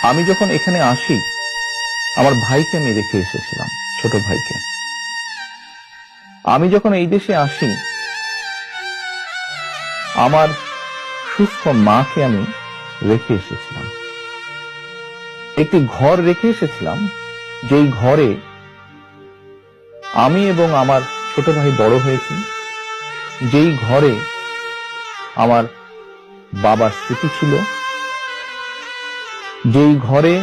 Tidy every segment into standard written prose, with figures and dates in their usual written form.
আমি যখন এখানে আসি, আমার ভাইকে আমি রেখে এসেছিলাম, ছোট ভাইকে। আমি যখন এই দেশে আসি, আমার সুস্থ মাকে আমি রেখে এসেছিলাম। একটি ঘর রেখে এসেছিলাম, যেই ঘরে আমি এবং আমার ছোট ভাই বড় হয়েছি, যেই ঘরে আমার বাবার স্মৃতি ছিল, যেই ঘরে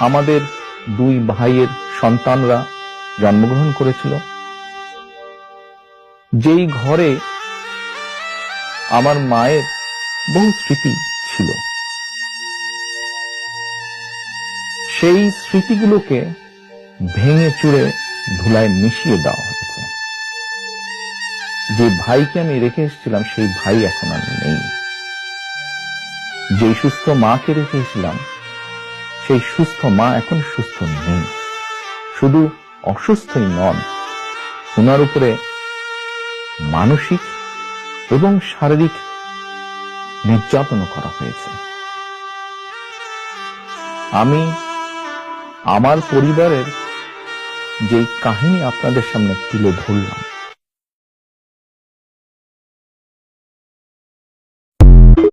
আমাদের দুই ভাইয়ের সন্তানরা জন্মগ্রহণ করেছিল, যেই ঘরে আমার মায়ের বহু স্মৃতি ছিল, সেই স্মৃতিগুলোকে ভেঙে চুরে ধুলায় মিশিয়ে দেওয়া হয়েছে। যে ভাইকে আমি রেখে এসেছিলাম, সেই ভাই এখন আর নেই। যে সুস্থ মাকে রেখে এসেছিলাম, সেই সুস্থ মা এখন সুস্থ নেই। শুধু অসুস্থই নন, ওনার উপরে মানসিক এবং শারীরিক নির্যাতনও করা হয়েছে। আমি আমার পরিবারের যে কাহিনী আপনাদের সামনে তুলে ধরলাম,